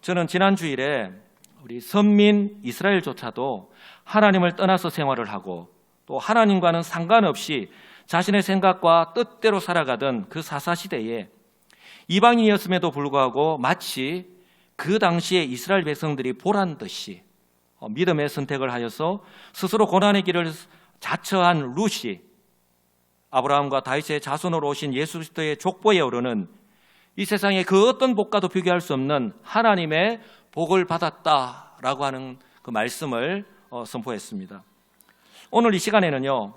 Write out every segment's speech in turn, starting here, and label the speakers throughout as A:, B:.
A: 저는 지난 주일에 우리 선민 이스라엘조차도 하나님을 떠나서 생활을 하고 또 하나님과는 상관없이 자신의 생각과 뜻대로 살아가던 그 사사시대에 이방인이었음에도 불구하고 마치 그 당시에 이스라엘 백성들이 보란 듯이 믿음의 선택을 하여서 스스로 고난의 길을 자처한 룻이 아브라함과 다윗의 자손으로 오신 예수 그리스도의 족보에 오르는 이 세상의 그 어떤 복과도 비교할 수 없는 하나님의 복을 받았다라고 하는 그 말씀을 선포했습니다. 오늘 이 시간에는요,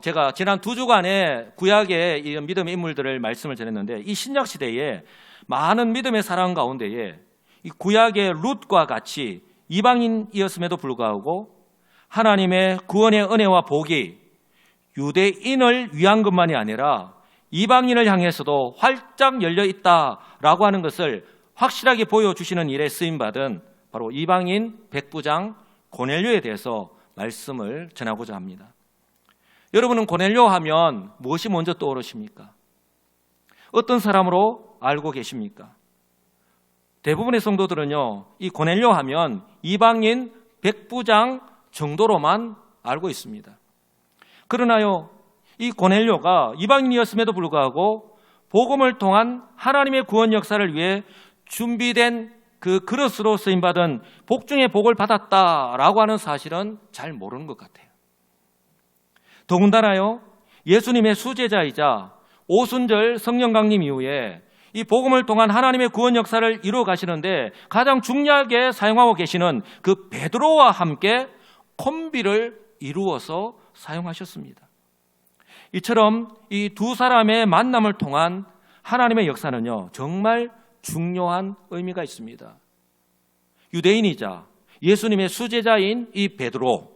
A: 제가 지난 2주간의 구약의 이 믿음의 인물들을 말씀을 전했는데, 이 신약 시대에 많은 믿음의 사람 가운데에 이 구약의 룻과 같이 이방인이었음에도 불구하고 하나님의 구원의 은혜와 복이 유대인을 위한 것만이 아니라 이방인을 향해서도 활짝 열려 있다라고 하는 것을 확실하게 보여주시는 일에 쓰임받은 바로 이방인 백부장 고넬료에 대해서 말씀을 전하고자 합니다. 여러분은 고넬료 하면 무엇이 먼저 떠오르십니까? 어떤 사람으로 알고 계십니까? 대부분의 성도들은요, 이 고넬료 하면 이방인 백부장 정도로만 알고 있습니다. 그러나요, 이 고넬료가 이방인이었음에도 불구하고 복음을 통한 하나님의 구원 역사를 위해 준비된 그 그릇으로 쓰임받은 복 중에 복을 받았다라고 하는 사실은 잘 모르는 것 같아요. 더군다나요, 예수님의 수제자이자 오순절 성령 강림 이후에 이 복음을 통한 하나님의 구원 역사를 이루어 가시는데 가장 중요하게 사용하고 계시는 그 베드로와 함께 콤비를 이루어서 사용하셨습니다. 이처럼 이 두 사람의 만남을 통한 하나님의 역사는요, 정말 중요한 의미가 있습니다. 유대인이자 예수님의 수제자인 이 베드로,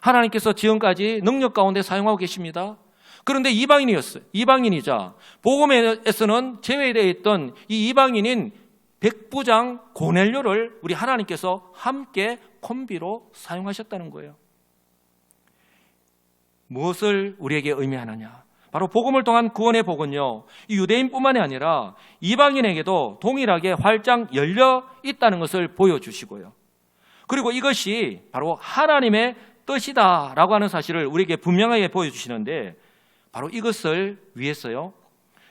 A: 하나님께서 지금까지 능력 가운데 사용하고 계십니다. 그런데 이방인이자 복음에서는 제외되어 있던 이 이방인인 백부장 고넬료를 우리 하나님께서 함께 콤비로 사용하셨다는 거예요. 무엇을 우리에게 의미하느냐? 바로 복음을 통한 구원의 복은요, 이 유대인뿐만이 아니라 이방인에게도 동일하게 활짝 열려 있다는 것을 보여주시고요. 그리고 이것이 바로 하나님의 뜻이다라고 하는 사실을 우리에게 분명하게 보여주시는데, 바로 이것을 위해서요,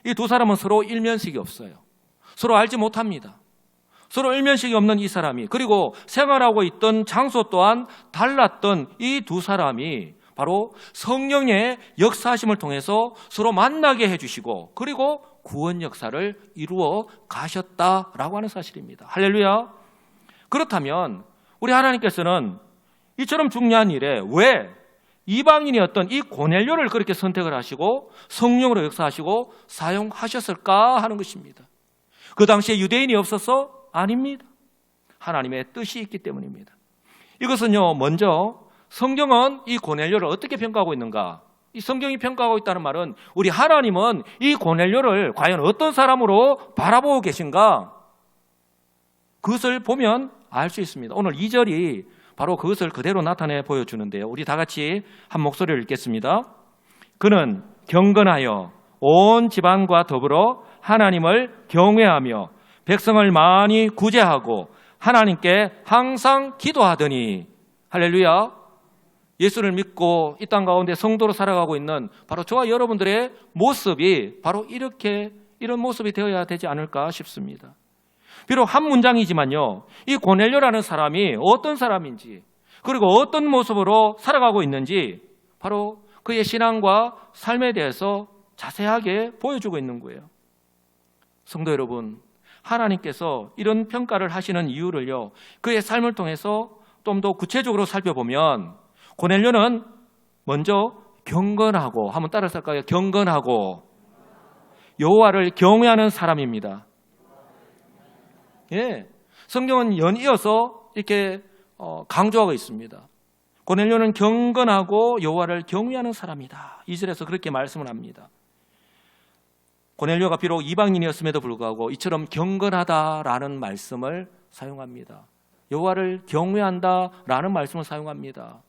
A: 이 두 사람은 서로 일면식이 없어요. 서로 알지 못합니다. 서로 일면식이 없는 이 사람이, 그리고 생활하고 있던 장소 또한 달랐던 이 두 사람이 바로 성령의 역사하심을 통해서 서로 만나게 해주시고 그리고 구원 역사를 이루어 가셨다라고 하는 사실입니다. 할렐루야. 그렇다면 우리 하나님께서는 이처럼 중요한 일에 왜 이방인이었던 이 고넬료를 그렇게 선택을 하시고 성령으로 역사하시고 사용하셨을까 하는 것입니다. 그 당시에 유대인이 없어서? 아닙니다. 하나님의 뜻이 있기 때문입니다. 이것은요, 먼저 성경은 이 고넬료를 어떻게 평가하고 있는가? 이 성경이 평가하고 있다는 말은 우리 하나님은 이 고넬료를 과연 어떤 사람으로 바라보고 계신가? 그것을 보면 알 수 있습니다. 오늘 2절이 바로 그것을 그대로 나타내 보여주는데요. 우리 다 같이 한 목소리를 읽겠습니다. 그는 경건하여 온 지방과 더불어 하나님을 경외하며 백성을 많이 구제하고 하나님께 항상 기도하더니. 할렐루야. 예수를 믿고 이 땅 가운데 성도로 살아가고 있는 바로 저와 여러분들의 모습이 바로 이런 모습이 되어야 되지 않을까 싶습니다. 비록 한 문장이지만요, 이 고넬료라는 사람이 어떤 사람인지 그리고 어떤 모습으로 살아가고 있는지 바로 그의 신앙과 삶에 대해서 자세하게 보여주고 있는 거예요. 성도 여러분, 하나님께서 이런 평가를 하시는 이유를요, 그의 삶을 통해서 좀 더 구체적으로 살펴보면 고넬료는 먼저 경건하고, 한번 따라서 할까요? 경건하고 여호와를 경외하는 사람입니다. 예, 성경은 연이어서 이렇게 강조하고 있습니다. 고넬료는 경건하고 여호와를 경외하는 사람이다. 2절에서 그렇게 말씀을 합니다. 고넬료가 비록 이방인이었음에도 불구하고 이처럼 경건하다라는 말씀을 사용합니다. 여호와를 경외한다라는 말씀을 사용합니다.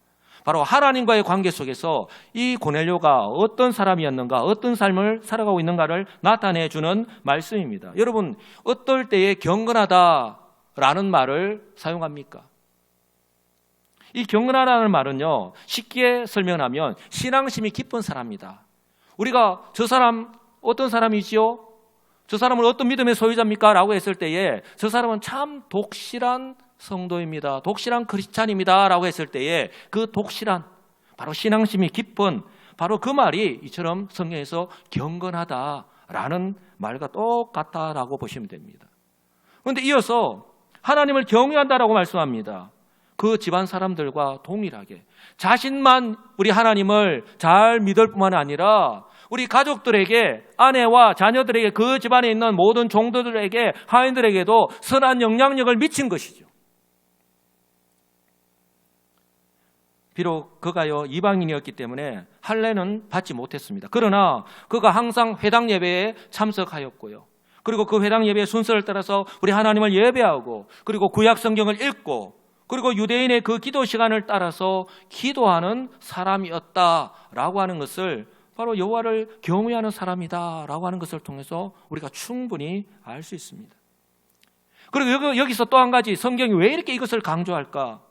A: 바로 하나님과의 관계 속에서 이 고넬료가 어떤 사람이었는가, 어떤 삶을 살아가고 있는가를 나타내주는 말씀입니다. 여러분, 어떨 때에 경건하다라는 말을 사용합니까? 이 경건하다는 말은요, 쉽게 설명하면 신앙심이 깊은 사람이다. 우리가 저 사람 어떤 사람이지요? 저 사람은 어떤 믿음의 소유자입니까? 라고 했을 때에 저 사람은 참 독실한 성도입니다. 독실한 크리스찬입니다. 라고 했을 때에 그 독실한, 바로 신앙심이 깊은, 바로 그 말이 이처럼 성경에서 경건하다라는 말과 똑같다라고 보시면 됩니다. 그런데 이어서 하나님을 경외한다라고 말씀합니다. 그 집안 사람들과 동일하게 자신만 우리 하나님을 잘 믿을 뿐만 아니라 우리 가족들에게, 아내와 자녀들에게, 그 집안에 있는 모든 종들에게, 하인들에게도 선한 영향력을 미친 것이죠. 비록 그가요 이방인이었기 때문에 할례는 받지 못했습니다. 그러나 그가 항상 회당 예배에 참석하였고요. 그리고 그 회당 예배의 순서를 따라서 우리 하나님을 예배하고, 그리고 구약 성경을 읽고, 그리고 유대인의 그 기도 시간을 따라서 기도하는 사람이었다라고 하는 것을, 바로 여호와를 경외하는 사람이다라고 하는 것을 통해서 우리가 충분히 알 수 있습니다. 그리고 여기서 또 한 가지, 성경이 왜 이렇게 이것을 강조할까?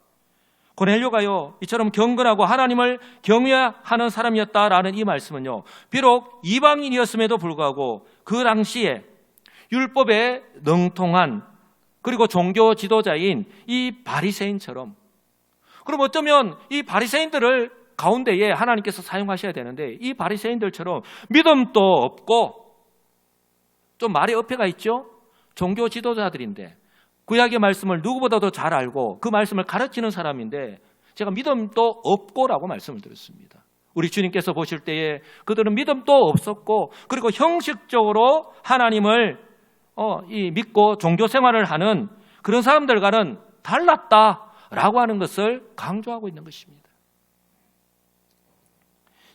A: 고넬료가요 이처럼 경건하고 하나님을 경외하는 사람이었다라는 이 말씀은요, 비록 이방인이었음에도 불구하고 그 당시에 율법에 능통한, 그리고 종교 지도자인 이 바리새인처럼, 그럼 어쩌면 이 바리새인들을 가운데에 하나님께서 사용하셔야 되는데, 이 바리새인들처럼 믿음도 없고 좀 말에 어폐가 있죠. 종교 지도자들인데 구약의 말씀을 누구보다도 잘 알고 그 말씀을 가르치는 사람인데, 제가 믿음도 없고라고 말씀을 드렸습니다. 우리 주님께서 보실 때에 그들은 믿음도 없었고, 그리고 형식적으로 하나님을 믿고 종교 생활을 하는 그런 사람들과는 달랐다라고 하는 것을 강조하고 있는 것입니다.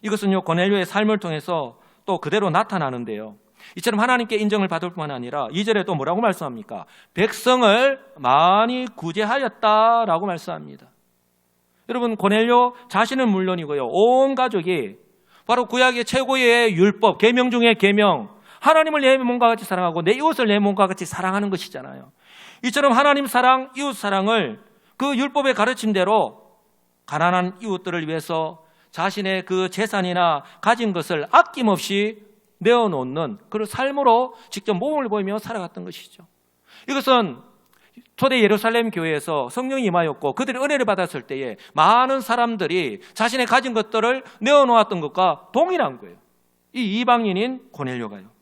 A: 이것은요 고넬료의 삶을 통해서 또 그대로 나타나는데요, 이처럼 하나님께 인정을 받을 뿐만 아니라 2절에 또 뭐라고 말씀합니까? 백성을 많이 구제하였다라고 말씀합니다. 여러분, 고넬료 자신은 물론이고요, 온 가족이 바로 구약의 최고의 율법, 계명 중에 계명, 하나님을 내 몸과 같이 사랑하고 내 이웃을 내 몸과 같이 사랑하는 것이잖아요. 이처럼 하나님 사랑, 이웃 사랑을 그 율법의 가르침대로 가난한 이웃들을 위해서 자신의 그 재산이나 가진 것을 아낌없이 내어놓는 그런 삶으로 직접 몸을 보이며 살아갔던 것이죠. 이것은 초대 예루살렘 교회에서 성령이 임하였고 그들이 은혜를 받았을 때에 많은 사람들이 자신의 가진 것들을 내어놓았던 것과 동일한 거예요. 이 이방인인 고넬료가요.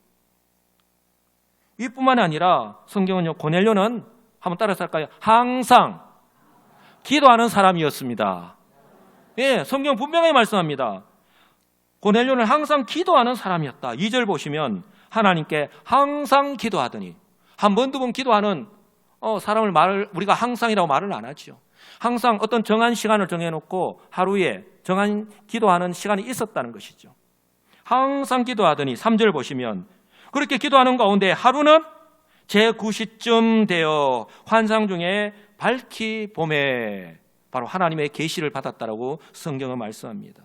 A: 이뿐만 아니라 성경은요, 고넬료는 한번 따라서 할까요? 항상 기도하는 사람이었습니다. 예, 성경 분명히 말씀합니다. 고넬료는 항상 기도하는 사람이었다. 2절 보시면 하나님께 항상 기도하더니, 한 번, 두 번 기도하는 사람을 우리가 항상이라고 말을 안 하죠. 항상 어떤 정한 시간을 정해놓고 하루에 정한 기도하는 시간이 있었다는 것이죠. 항상 기도하더니 3절 보시면 그렇게 기도하는 가운데 하루는 제9시쯤 되어 환상 중에 밝히 봄에 바로 하나님의 계시를 받았다라고 성경은 말씀합니다.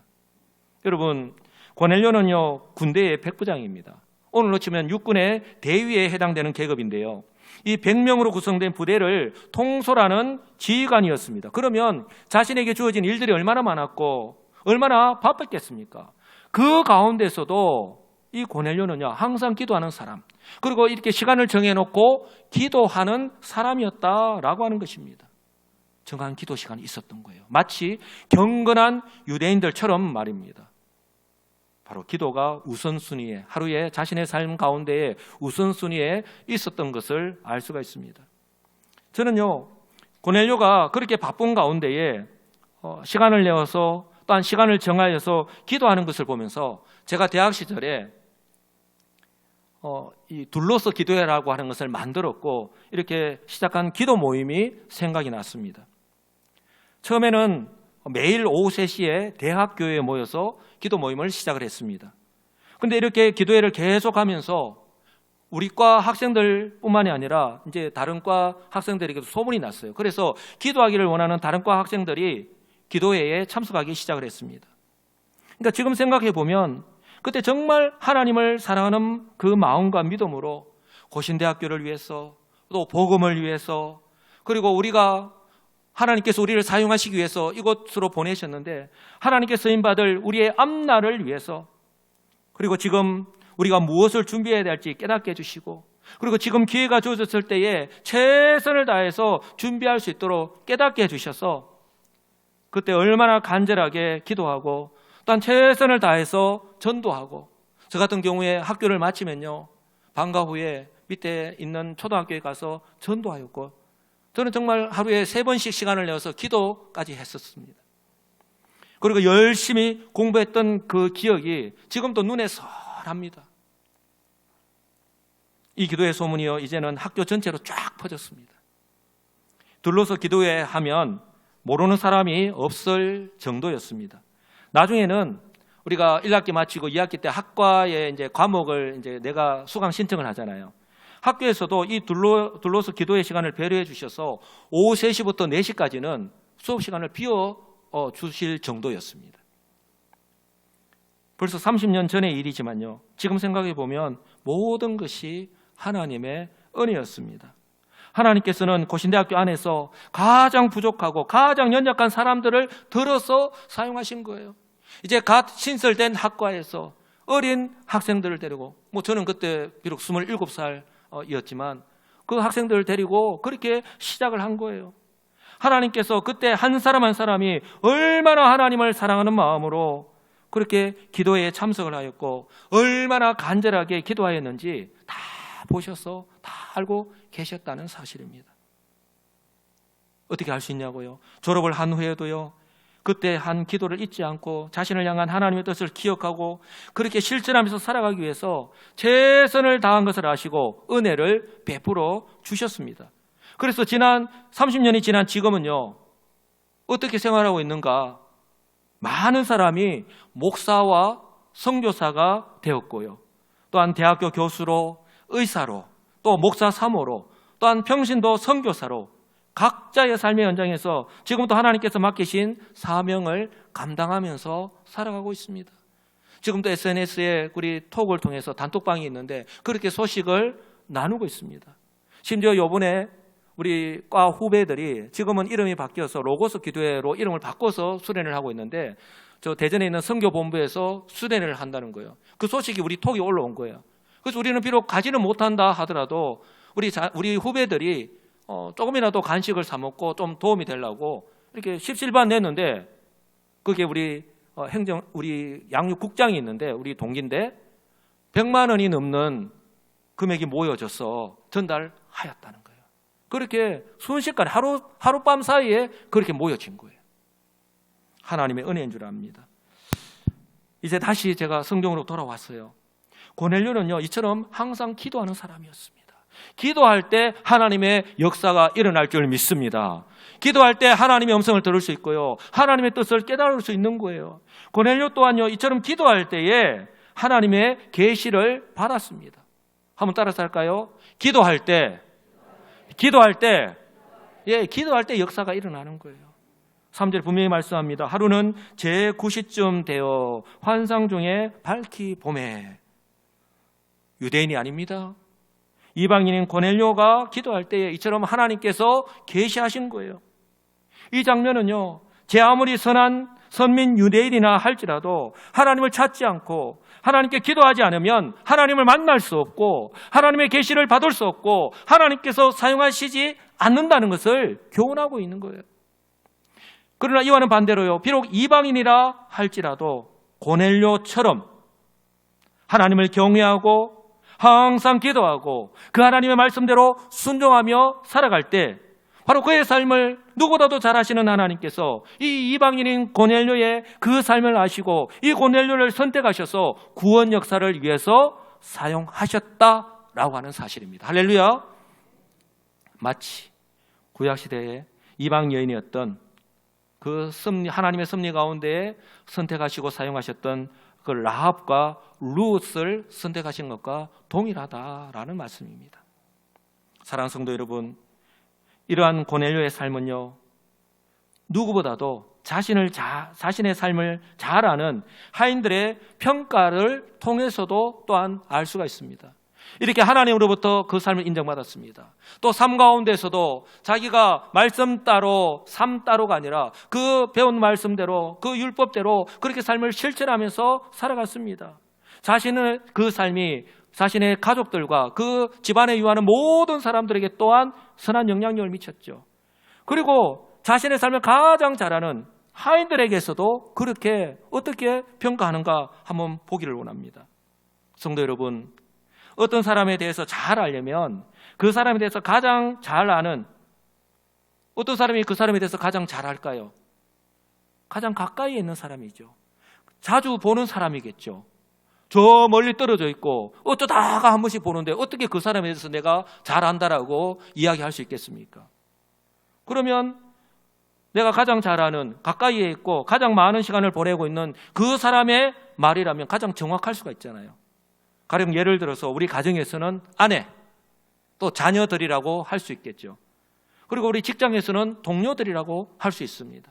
A: 여러분, 고넬료는요 군대의 백부장입니다. 오늘로 치면 육군의 대위에 해당되는 계급인데요, 이 100명으로 구성된 부대를 통솔하는 지휘관이었습니다. 그러면 자신에게 주어진 일들이 얼마나 많았고 얼마나 바빴겠습니까? 그 가운데서도 이 고넬료는요 항상 기도하는 사람, 그리고 이렇게 시간을 정해놓고 기도하는 사람이었다라고 하는 것입니다. 정한 기도 시간이 있었던 거예요. 마치 경건한 유대인들처럼 말입니다. 바로 기도가 우선순위에, 하루에 자신의 삶 가운데에 우선순위에 있었던 것을 알 수가 있습니다. 저는요 고넬료가 그렇게 바쁜 가운데에 시간을 내어서, 또한 시간을 정하여서 기도하는 것을 보면서 제가 대학 시절에 이 둘러서 기도해라고 하는 것을 만들었고 이렇게 시작한 기도 모임이 생각이 났습니다. 처음에는 매일 오후 3시에 대학교에 모여서 기도 모임을 시작을 했습니다. 그런데 이렇게 기도회를 계속하면서 우리 과 학생들뿐만이 아니라 이제 다른 과 학생들에게도 소문이 났어요. 그래서 기도하기를 원하는 다른 과 학생들이 기도회에 참석하기 시작을 했습니다. 그러니까 지금 생각해 보면 그때 정말 하나님을 사랑하는 그 마음과 믿음으로 고신대학교를 위해서 또 복음을 위해서 그리고 우리가 하나님께서 우리를 사용하시기 위해서 이곳으로 보내셨는데 하나님께 쓰임받을 우리의 앞날을 위해서 그리고 지금 우리가 무엇을 준비해야 될지 깨닫게 해주시고 그리고 지금 기회가 주어졌을 때에 최선을 다해서 준비할 수 있도록 깨닫게 해주셔서 그때 얼마나 간절하게 기도하고 또한 최선을 다해서 전도하고 저 같은 경우에 학교를 마치면요 방과 후에 밑에 있는 초등학교에 가서 전도하였고 저는 정말 하루에 3번씩 시간을 내어서 기도까지 했었습니다. 그리고 열심히 공부했던 그 기억이 지금도 눈에 선합니다. 이 기도의 소문이요 이제는 학교 전체로 쫙 퍼졌습니다. 둘러서 기도회 하면 모르는 사람이 없을 정도였습니다. 나중에는 우리가 1학기 마치고 2학기 때 학과에 이제 과목을 이제 내가 수강 신청을 하잖아요. 학교에서도 이 둘러서 기도의 시간을 배려해 주셔서 오후 3시부터 4시까지는 수업 시간을 비워 주실 정도였습니다. 벌써 30년 전의 일이지만요. 지금 생각해 보면 모든 것이 하나님의 은혜였습니다. 하나님께서는 고신대학교 안에서 가장 부족하고 가장 연약한 사람들을 들어서 사용하신 거예요. 이제 갓 신설된 학과에서 어린 학생들을 데리고 저는 그때 비록 27살이었지만 그 학생들을 데리고 그렇게 시작을 한 거예요. 하나님께서 그때 한 사람 한 사람이 얼마나 하나님을 사랑하는 마음으로 그렇게 기도에 참석을 하였고 얼마나 간절하게 기도하였는지 다 보셔서 다 알고 계셨다는 사실입니다. 어떻게 알 수 있냐고요? 졸업을 한 후에도요. 그때 한 기도를 잊지 않고 자신을 향한 하나님의 뜻을 기억하고 그렇게 실천하면서 살아가기 위해서 최선을 다한 것을 아시고 은혜를 베풀어 주셨습니다. 그래서 지난 30년이 지난 지금은요. 어떻게 생활하고 있는가? 많은 사람이 목사와 선교사가 되었고요. 또한 대학교 교수로 의사로 또 목사 사모로 또한 평신도 선교사로 각자의 삶의 현장에서 지금도 하나님께서 맡기신 사명을 감당하면서 살아가고 있습니다. 지금도 SNS에 우리 톡을 통해서 단톡방이 있는데 그렇게 소식을 나누고 있습니다. 심지어 이번에 우리 과 후배들이 지금은 이름이 바뀌어서 로고스 기도회로 이름을 바꿔서 수련을 하고 있는데 저 대전에 있는 선교본부에서 수련을 한다는 거예요. 그 소식이 우리 톡에 올라온 거예요. 그래서 우리는 비록 가지는 못한다 하더라도 우리 후배들이 조금이라도 간식을 사 먹고 좀 도움이 되려고 이렇게 17반 냈는데 그게 우리 우리 양육국장이 있는데 우리 동기인데 100만 원이 넘는 금액이 모여져서 전달하였다는 거예요. 그렇게 순식간에 하룻밤 사이에 그렇게 모여진 거예요. 하나님의 은혜인 줄 압니다. 이제 다시 제가 성경으로 돌아왔어요. 고넬료는요 이처럼 항상 기도하는 사람이었습니다. 기도할 때 하나님의 역사가 일어날 줄 믿습니다. 기도할 때 하나님의 음성을 들을 수 있고요. 하나님의 뜻을 깨달을 수 있는 거예요. 고넬료 또한요 이처럼 기도할 때에 하나님의 계시를 받았습니다. 한번 따라서 할까요? 기도할 때 역사가 일어나는 거예요. 3절 분명히 말씀합니다. 하루는 제9시쯤 되어 환상 중에 밝히 봄에 유대인이 아닙니다. 이방인인 고넬료가 기도할 때에 이처럼 하나님께서 계시하신 거예요. 이 장면은요. 제 아무리 선한 선민 유대인이나 할지라도 하나님을 찾지 않고 하나님께 기도하지 않으면 하나님을 만날 수 없고 하나님의 계시를 받을 수 없고 하나님께서 사용하시지 않는다는 것을 교훈하고 있는 거예요. 그러나 이와는 반대로요. 비록 이방인이라 할지라도 고넬료처럼 하나님을 경외하고 항상 기도하고 그 하나님의 말씀대로 순종하며 살아갈 때 바로 그의 삶을 누구보다도 잘 아시는 하나님께서 이 이방인인 고넬료의 그 삶을 아시고 이 고넬료를 선택하셔서 구원 역사를 위해서 사용하셨다라고 하는 사실입니다. 할렐루야. 마치 구약시대에 이방 여인이었던 그 하나님의 섭리 가운데 선택하시고 사용하셨던 그 라합과 룻을 선택하신 것과 동일하다라는 말씀입니다. 사랑하는 성도 여러분, 이러한 고넬료의 삶은요 누구보다도 자신의 삶을 잘 아는 하인들의 평가를 통해서도 또한 알 수가 있습니다. 이렇게 하나님으로부터 그 삶을 인정받았습니다. 또 삶 가운데서도 자기가 말씀 따로 삶 따로가 아니라 그 배운 말씀대로 그 율법대로 그렇게 삶을 실천하면서 살아갔습니다. 자신의 그 삶이 자신의 가족들과 그 집안에 유하는 모든 사람들에게 또한 선한 영향력을 미쳤죠. 그리고 자신의 삶을 가장 잘하는 하인들에게서도 그렇게 어떻게 평가하는가 한번 보기를 원합니다. 성도 여러분, 어떤 사람에 대해서 잘 알려면 그 사람에 대해서 가장 잘 아는, 어떤 사람이 그 사람에 대해서 가장 잘 알까요? 가장 가까이에 있는 사람이죠. 자주 보는 사람이겠죠. 저 멀리 떨어져 있고 어쩌다가 한 번씩 보는데 어떻게 그 사람에 대해서 내가 잘 안다라고 이야기할 수 있겠습니까? 그러면 내가 가장 잘 아는, 가까이에 있고 가장 많은 시간을 보내고 있는 그 사람의 말이라면 가장 정확할 수가 있잖아요. 가령 예를 들어서 우리 가정에서는 아내, 또 자녀들이라고 할 수 있겠죠. 그리고 우리 직장에서는 동료들이라고 할 수 있습니다.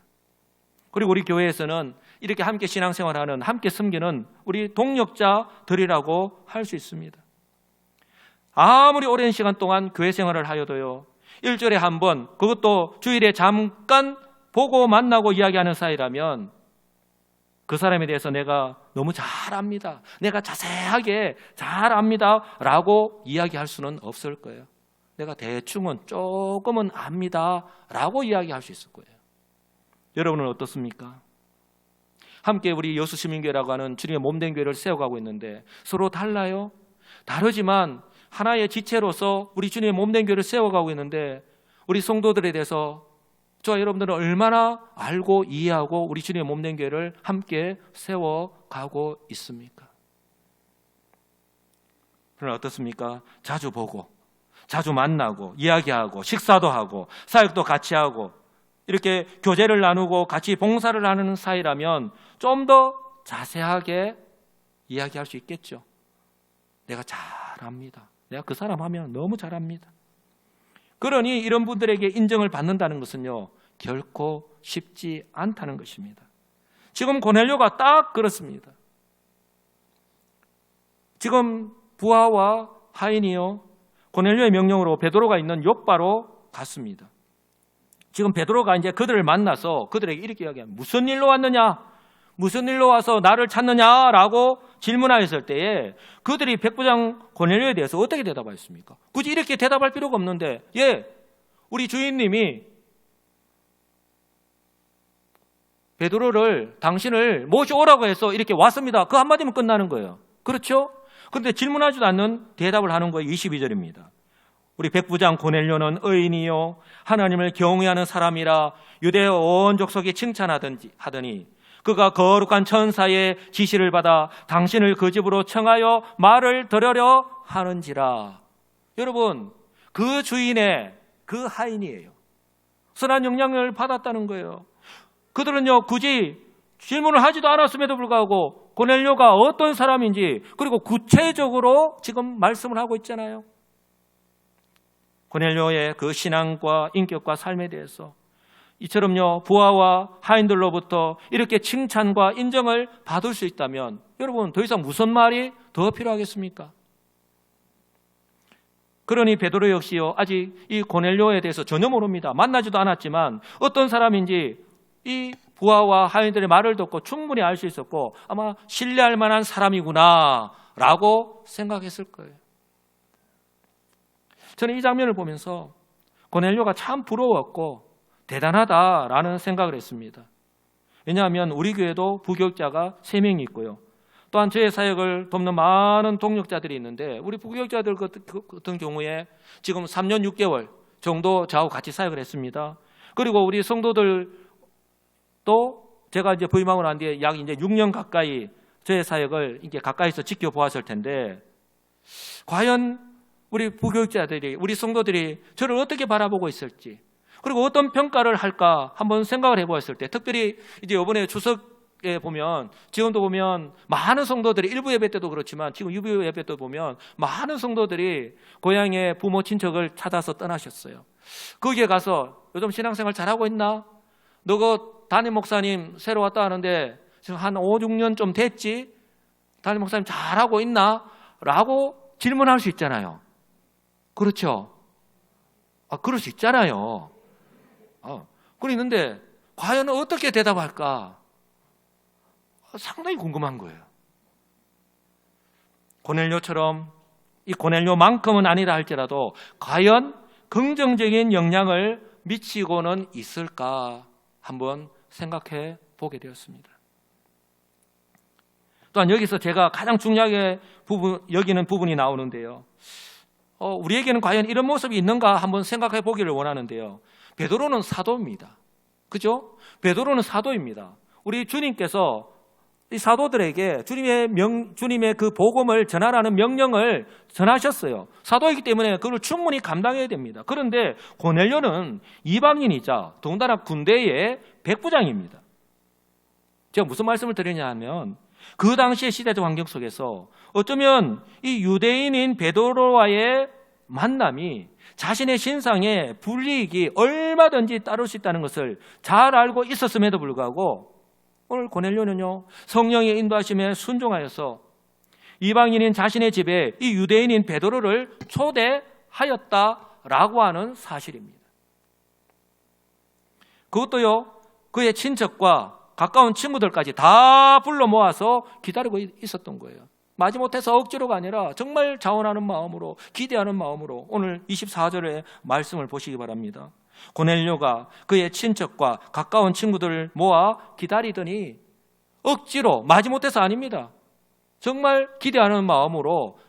A: 그리고 우리 교회에서는 이렇게 함께 신앙생활하는, 함께 섬기는 우리 동역자들이라고 할 수 있습니다. 아무리 오랜 시간 동안 교회 생활을 하여도요, 일주일에 한 번, 그것도 주일에 잠깐 보고 만나고 이야기하는 사이라면 그 사람에 대해서 내가 너무 잘 압니다, 내가 자세하게 잘 압니다 라고 이야기할 수는 없을 거예요. 내가 대충은 조금은 압니다 라고 이야기할 수 있을 거예요. 여러분은 어떻습니까? 함께 우리 여수시민교회라고 하는 주님의 몸된 교회를 세워가고 있는데 서로 달라요? 다르지만 하나의 지체로서 우리 주님의 몸된 교회를 세워가고 있는데 우리 성도들에 대해서 저와 여러분들은 얼마나 알고 이해하고 우리 주님의 몸된 교회를 함께 세워가고 있습니까? 그러나 어떻습니까? 자주 보고 자주 만나고 이야기하고 식사도 하고 사역도 같이 하고 이렇게 교제를 나누고 같이 봉사를 하는 사이라면 좀 더 자세하게 이야기할 수 있겠죠. 내가 잘합니다. 내가 그 사람 하면 너무 잘합니다. 그러니 이런 분들에게 인정을 받는다는 것은요, 결코 쉽지 않다는 것입니다. 지금 고넬료가 딱 그렇습니다. 지금 부하와 하인이요, 고넬료의 명령으로 베드로가 있는 욥바로 갔습니다. 지금 베드로가 이제 그들을 만나서 그들에게 이렇게 이야기합니다. 무슨 일로 왔느냐? 무슨 일로 와서 나를 찾느냐라고 질문하였을 때에 그들이 백부장 고넬료에 대해서 어떻게 대답하였습니까? 굳이 이렇게 대답할 필요가 없는데, 우리 주인님이 베드로를 당신을 모셔오라고 해서 이렇게 왔습니다. 그 한마디면 끝나는 거예요. 그렇죠? 그런데 질문하지도 않는 대답을 하는 거예요. 22절입니다. 우리 백부장 고넬료는 의인이요 하나님을 경외하는 사람이라 유대 온 족속이 칭찬하더니 그가 거룩한 천사의 지시를 받아 당신을 그 집으로 청하여 말을 들으려 하는지라. 여러분, 그 주인의 그 하인이에요. 선한 영향을 받았다는 거예요. 그들은요, 굳이 질문을 하지도 않았음에도 불구하고 고넬료가 어떤 사람인지, 그리고 구체적으로 지금 말씀을 하고 있잖아요. 고넬료의 그 신앙과 인격과 삶에 대해서 이처럼요, 부하와 하인들로부터 이렇게 칭찬과 인정을 받을 수 있다면 여러분, 더 이상 무슨 말이 더 필요하겠습니까? 그러니 베드로 역시요, 아직 이 고넬료에 대해서 전혀 모릅니다. 만나지도 않았지만 어떤 사람인지 이 부하와 하인들의 말을 듣고 충분히 알 수 있었고 아마 신뢰할 만한 사람이구나 라고 생각했을 거예요. 저는 이 장면을 보면서 고넬료가 참 부러웠고 대단하다라는 생각을 했습니다. 왜냐하면 우리 교회도 부교육자가 3명이 있고요. 또한 저의 사역을 돕는 많은 동역자들이 있는데 우리 부교육자들 같은 경우에 지금 3년 6개월 정도 저하고 같이 사역을 했습니다. 그리고 우리 성도들도 제가 이제 부임하고 난 뒤에 약 이제 6년 가까이 저의 사역을 이렇게 가까이서 지켜보았을 텐데 과연 우리 부교육자들이, 우리 성도들이 저를 어떻게 바라보고 있을지, 그리고 어떤 평가를 할까 한번 생각을 해보았을 때, 특별히 이제 이번에 추석에 보면, 지금도 보면 많은 성도들이 일부 예배 때도 그렇지만 지금 유부 예배 때도 보면 많은 성도들이 고향의 부모 친척을 찾아서 떠나셨어요. 거기에 가서 요즘 신앙생활 잘하고 있나? 너가 담임 목사님 새로 왔다 하는데 지금 한 5, 6년 좀 됐지? 담임 목사님 잘하고 있나? 라고 질문할 수 있잖아요. 그렇죠? 그럴 수 있잖아요. 그랬는데 과연 어떻게 대답할까? 상당히 궁금한 거예요. 고넬료처럼 이 고넬료만큼은 아니다 할지라도 과연 긍정적인 영향을 미치고는 있을까 한번 생각해 보게 되었습니다. 또한 여기서 제가 가장 중요하게 여기는 부분이 나오는데요. 우리에게는 과연 이런 모습이 있는가 한번 생각해 보기를 원하는데요. 베드로는 사도입니다. 그죠? 베드로는 사도입니다. 우리 주님께서 이 사도들에게 주님의 그 복음을 전하라는 명령을 전하셨어요. 사도이기 때문에 그걸 충분히 감당해야 됩니다. 그런데 고넬료는 이방인이자 더군다나 군대의 백부장입니다. 제가 무슨 말씀을 드리냐 하면 그 당시의 시대적 환경 속에서 어쩌면 이 유대인인 베드로와의 만남이 자신의 신상에 불이익이 얼마든지 따를 수 있다는 것을 잘 알고 있었음에도 불구하고 오늘 고넬료는요, 성령의 인도하심에 순종하여서 이방인인 자신의 집에 이 유대인인 베드로를 초대하였다라고 하는 사실입니다. 그것도요, 그의 친척과 가까운 친구들까지 다 불러 모아서 기다리고 있었던 거예요. 마지못해서 억지로가 아니라 정말 자원하는 마음으로, 기대하는 마음으로 오늘 24절의 말씀을 보시기 바랍니다. 고넬료가 그의 친척과 가까운 친구들을 모아 기다리더니 억지로, 마지못해서 아닙니다. 정말 기대하는 마음으로.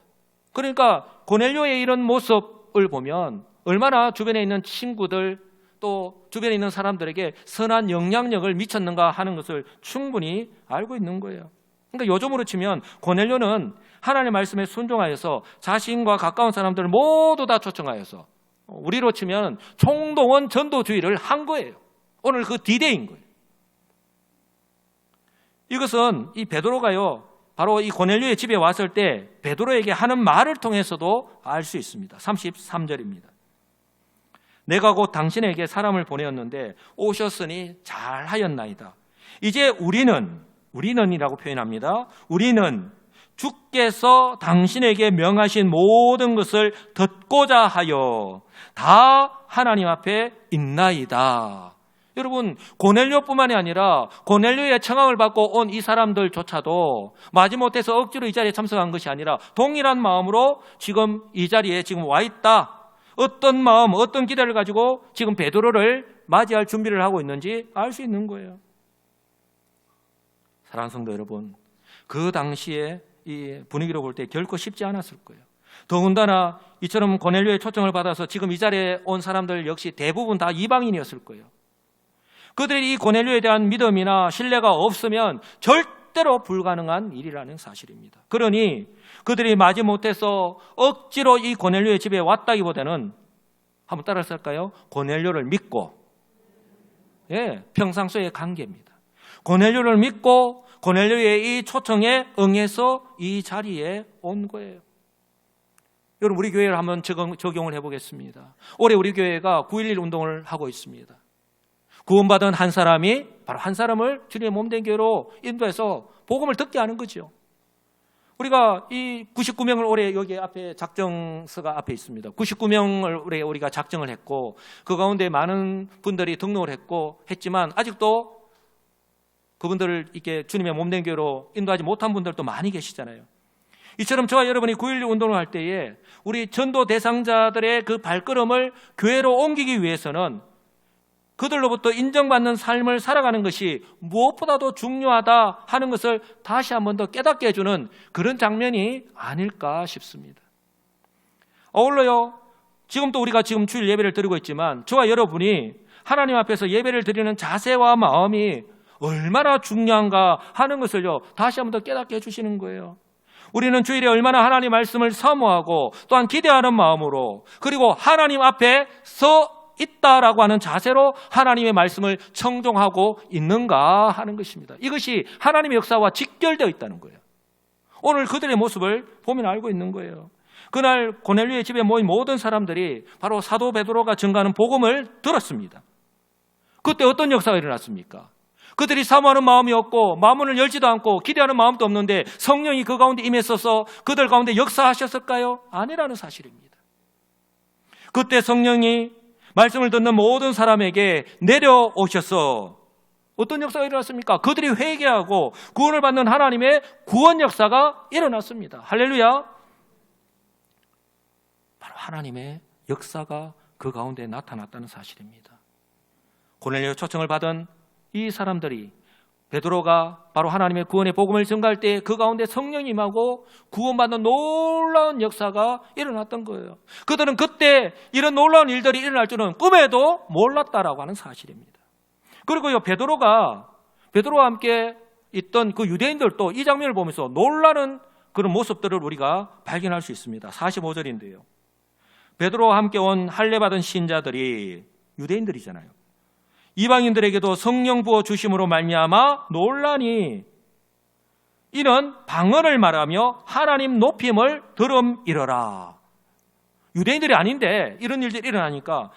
A: 그러니까 고넬료의 이런 모습을 보면 얼마나 주변에 있는 친구들 또 주변에 있는 사람들에게 선한 영향력을 미쳤는가 하는 것을 충분히 알고 있는 거예요. 그러니까 요즘으로 치면 고넬료는 하나님의 말씀에 순종하여서 자신과 가까운 사람들을 모두 다 초청하여서 우리로 치면 총동원 전도주의를 한 거예요. 오늘 그 D-Day인 거예요. 이것은 이 베드로가요, 바로 이 고넬료의 집에 왔을 때 베드로에게 하는 말을 통해서도 알 수 있습니다. 33절입니다. 내가 곧 당신에게 사람을 보내었는데 오셨으니 잘하였나이다. 이제 우리는이라고 표현합니다. 우리는 주께서 당신에게 명하신 모든 것을 듣고자 하여 다 하나님 앞에 있나이다. 여러분, 고넬료뿐만이 아니라 고넬료의 청함을 받고 온 이 사람들조차도 마지못해서 억지로 이 자리에 참석한 것이 아니라 동일한 마음으로 지금 이 자리에 지금 와 있다. 어떤 마음, 어떤 기대를 가지고 지금 베드로를 맞이할 준비를 하고 있는지 알 수 있는 거예요. 사랑하는 성도 여러분, 그 당시에 이 분위기로 볼 때 결코 쉽지 않았을 거예요. 더군다나 이처럼 고넬료의 초청을 받아서 지금 이 자리에 온 사람들 역시 대부분 다 이방인이었을 거예요. 그들이 이 고넬료에 대한 믿음이나 신뢰가 없으면 절대로 불가능한 일이라는 사실입니다. 그러니 그들이 마지못해서 억지로 이 고넬료의 집에 왔다기보다는 한번 따라서 할까요? 고넬료를 믿고, 평상시의 관계입니다. 고넬료를 믿고 고넬료의 이 초청에 응해서 이 자리에 온 거예요. 여러분, 우리 교회를 한번 적용을 해보겠습니다. 올해 우리 교회가 9.11 운동을 하고 있습니다. 구원받은 한 사람이 바로 한 사람을 주님의 몸된 교회로 인도해서 복음을 듣게 하는 거죠. 우리가 이 99명을 올해 여기 앞에 작정서가 앞에 있습니다. 99명을 올해 우리가 작정을 했고 그 가운데 많은 분들이 등록을 했지만 아직도 그분들을 이렇게 주님의 몸된 교회로 인도하지 못한 분들도 많이 계시잖아요. 이처럼 저와 여러분이 9.11 운동을 할 때에 우리 전도 대상자들의 그 발걸음을 교회로 옮기기 위해서는 그들로부터 인정받는 삶을 살아가는 것이 무엇보다도 중요하다 하는 것을 다시 한 번 더 깨닫게 해주는 그런 장면이 아닐까 싶습니다. 아울러요, 지금도 우리가 지금 주일 예배를 드리고 있지만 저와 여러분이 하나님 앞에서 예배를 드리는 자세와 마음이 얼마나 중요한가 하는 것을요 다시 한 번 더 깨닫게 해주시는 거예요. 우리는 주일에 얼마나 하나님 말씀을 사모하고 또한 기대하는 마음으로 그리고 하나님 앞에 서 있다라고 하는 자세로 하나님의 말씀을 청종하고 있는가 하는 것입니다. 이것이 하나님의 역사와 직결되어 있다는 거예요. 오늘 그들의 모습을 보면 알고 있는 거예요. 그날 고넬료의 집에 모인 모든 사람들이 바로 사도 베드로가 전가하는 복음을 들었습니다. 그때 어떤 역사가 일어났습니까? 그들이 사모하는 마음이 없고 마음을 열지도 않고 기대하는 마음도 없는데 성령이 그 가운데 임했어서 그들 가운데 역사하셨을까요? 아니라는 사실입니다. 그때 성령이 말씀을 듣는 모든 사람에게 내려오셔서 어떤 역사가 일어났습니까? 그들이 회개하고 구원을 받는 하나님의 구원 역사가 일어났습니다. 할렐루야. 바로 하나님의 역사가 그 가운데 나타났다는 사실입니다. 고넬료 초청을 받은 이 사람들이 베드로가 바로 하나님의 구원의 복음을 전가할 때 그 가운데 성령이 임하고 구원받는 놀라운 역사가 일어났던 거예요. 그들은 그때 이런 놀라운 일들이 일어날 줄은 꿈에도 몰랐다라고 하는 사실입니다. 그리고요, 베드로와 함께 있던 그 유대인들도 이 장면을 보면서 놀라는 그런 모습들을 우리가 발견할 수 있습니다. 45절인데요. 베드로와 함께 온 할례 받은 신자들이 유대인들이잖아요. 이방인들에게도 성령 부어 주심으로 말미암아 놀라니 이는 방언을 말하며 하나님 높임을 들음이러라. 유대인들이 아닌데 이런 일들이 일어나니까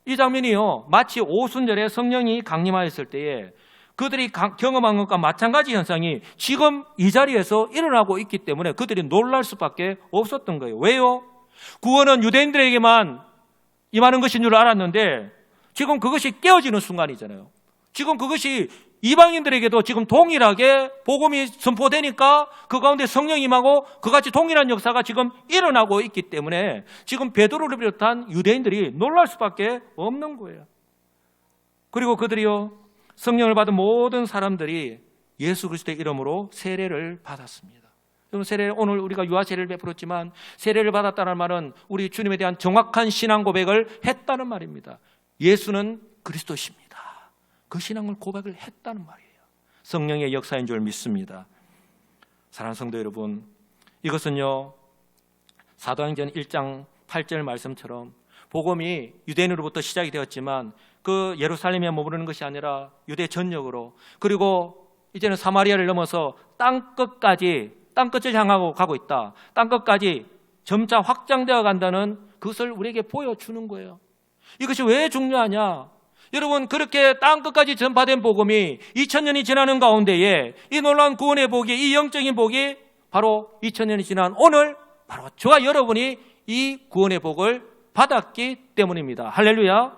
A: 이 장면이요, 마치 오순절에 성령이 강림하였을 때에 그들이 경험한 것과 마찬가지 현상이 지금 이 자리에서 일어나고 있기 때문에 그들이 놀랄 수밖에 없었던 거예요. 왜요? 구원은 유대인들에게만 임하는 것인 줄 알았는데 지금 그것이 깨어지는 순간이잖아요. 지금 그것이 이방인들에게도 지금 동일하게 복음이 선포되니까 그 가운데 성령이 임하고 그같이 동일한 역사가 지금 일어나고 있기 때문에 지금 베드로를 비롯한 유대인들이 놀랄 수밖에 없는 거예요. 그리고 그들이요, 성령을 받은 모든 사람들이 예수 그리스도의 이름으로 세례를 받았습니다. 오늘 우리가 유아 세례를 베풀었지만 세례를 받았다는 말은 우리 주님에 대한 정확한 신앙 고백을 했다는 말입니다. 예수는 그리스도십니다. 그 신앙을 고백을 했다는 말이에요. 성령의 역사인 줄 믿습니다. 사랑하는 성도 여러분, 이것은요, 사도행전 1장 8절 말씀처럼 복음이 유대인으로부터 시작이 되었지만 그 예루살렘에 머무르는 것이 아니라 유대 전역으로, 그리고 이제는 사마리아를 넘어서 땅끝을 향하고 가고 있다. 땅끝까지 점차 확장되어 간다는 그것을 우리에게 보여주는 거예요. 이것이 왜 중요하냐? 여러분, 그렇게 땅끝까지 전파된 복음이 2000년이 지나는 가운데에 이 놀라운 구원의 복이, 이 영적인 복이 바로 2000년이 지난 오늘 바로 저와 여러분이 이 구원의 복을 받았기 때문입니다. 할렐루야.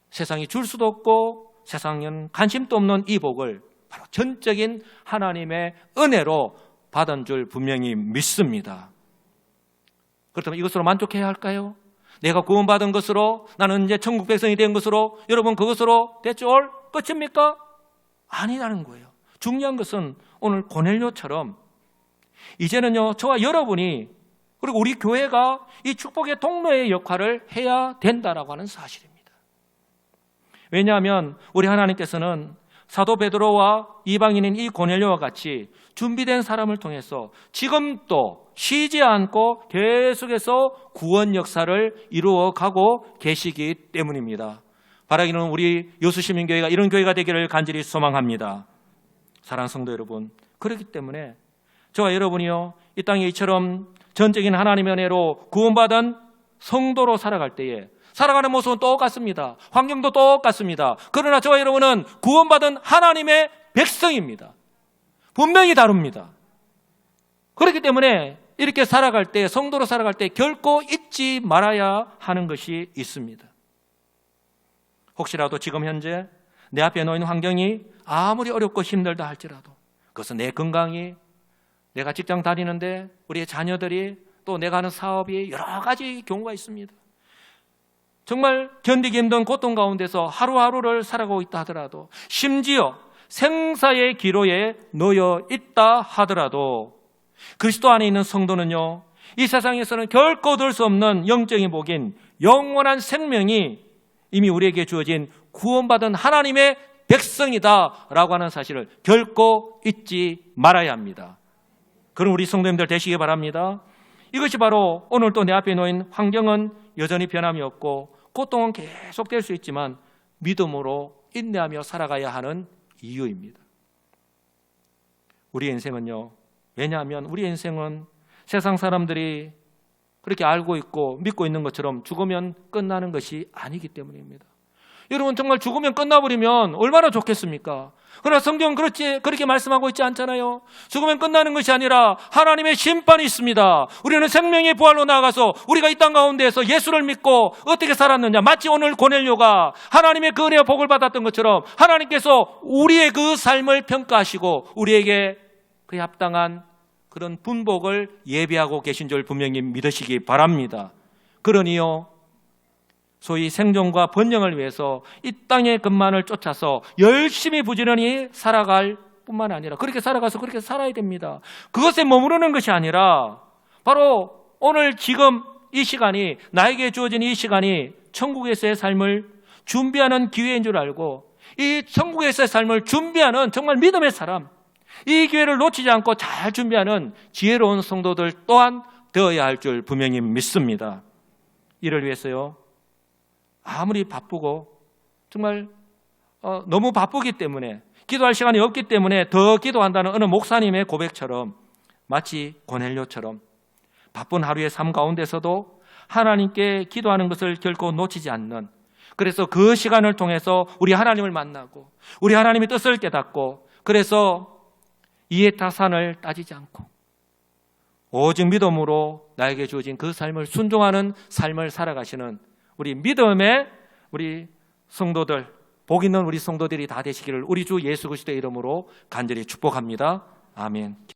A: 세상이 줄 수도 없고 세상은 관심도 없는 이 복을 바로 전적인 하나님의 은혜로 받은 줄 분명히 믿습니다. 그렇다면 이것으로 만족해야 할까요? 내가 구원받은 것으로, 나는 이제 천국 백성이 된 것으로, 여러분 그것으로 대체 올 끝입니까? 아니라는 거예요. 중요한 것은 오늘 고넬료처럼 이제는요, 저와 여러분이, 그리고 우리 교회가 이 축복의 통로의 역할을 해야 된다라고 하는 사실입니다. 왜냐하면 우리 하나님께서는 사도 베드로와 이방인인 이 고넬료와 같이 준비된 사람을 통해서 지금도 쉬지 않고 계속해서 구원 역사를 이루어가고 계시기 때문입니다. 바라기는 우리 여수시민교회가 이런 교회가 되기를 간절히 소망합니다. 사랑하는 성도 여러분, 그렇기 때문에 저와 여러분이요, 이 땅에 이처럼 전적인 하나님의 은혜로 구원받은 성도로 살아갈 때에 살아가는 모습은 똑같습니다. 환경도 똑같습니다. 그러나 저와 여러분은 구원받은 하나님의 백성입니다. 분명히 다릅니다. 그렇기 때문에 이렇게 살아갈 때, 성도로 살아갈 때 결코 잊지 말아야 하는 것이 있습니다. 혹시라도 지금 현재 내 앞에 놓인 환경이 아무리 어렵고 힘들다 할지라도, 그것은 내 건강이, 내가 직장 다니는데 우리의 자녀들이, 또 내가 하는 사업이 여러 가지 경우가 있습니다. 정말 견디기 힘든 고통 가운데서 하루하루를 살아가고 있다 하더라도, 심지어 생사의 기로에 놓여 있다 하더라도 그리스도 안에 있는 성도는요, 이 세상에서는 결코 얻을 수 없는 영적인 복인 영원한 생명이 이미 우리에게 주어진 구원받은 하나님의 백성이다라고 하는 사실을 결코 잊지 말아야 합니다. 그럼 우리 성도님들 되시기 바랍니다. 이것이 바로 오늘 또 내 앞에 놓인 환경은 여전히 변함이 없고 고통은 계속될 수 있지만 믿음으로 인내하며 살아가야 하는 이유입니다. 우리 인생은요, 왜냐하면 우리 인생은 세상 사람들이 그렇게 알고 있고 믿고 있는 것처럼 죽으면 끝나는 것이 아니기 때문입니다. 여러분 정말 죽으면 끝나버리면 얼마나 좋겠습니까? 그러나 성경은 그렇게 말씀하고 있지 않잖아요. 죽으면 끝나는 것이 아니라 하나님의 심판이 있습니다. 우리는 생명의 부활로 나아가서 우리가 이 땅 가운데에서 예수를 믿고 어떻게 살았느냐, 마치 오늘 고넬료가 하나님의 그 은혜와 복을 받았던 것처럼 하나님께서 우리의 그 삶을 평가하시고 우리에게 그에 합당한 그런 분복을 예비하고 계신 줄 분명히 믿으시기 바랍니다. 그러니요, 소위 생존과 번영을 위해서 이 땅의 것만을 쫓아서 열심히 부지런히 살아갈 뿐만 아니라 그렇게 살아가서 그렇게 살아야 됩니다. 그것에 머무르는 것이 아니라 바로 오늘 지금 이 시간이, 나에게 주어진 이 시간이 천국에서의 삶을 준비하는 기회인 줄 알고 이 천국에서의 삶을 준비하는 정말 믿음의 사람, 이 기회를 놓치지 않고 잘 준비하는 지혜로운 성도들 또한 되어야 할 줄 분명히 믿습니다. 이를 위해서요, 아무리 바쁘고 정말 너무 바쁘기 때문에 기도할 시간이 없기 때문에 더 기도한다는 어느 목사님의 고백처럼, 마치 고넬료처럼 바쁜 하루의 삶 가운데서도 하나님께 기도하는 것을 결코 놓치지 않는, 그래서 그 시간을 통해서 우리 하나님을 만나고 우리 하나님의 뜻을 깨닫고, 그래서 이해타산을 따지지 않고 오직 믿음으로 나에게 주어진 그 삶을 순종하는 삶을 살아가시는 우리 믿음의 우리 성도들, 복 있는 우리 성도들이 다 되시기를 우리 주 예수 그리스도의 이름으로 간절히 축복합니다. 아멘.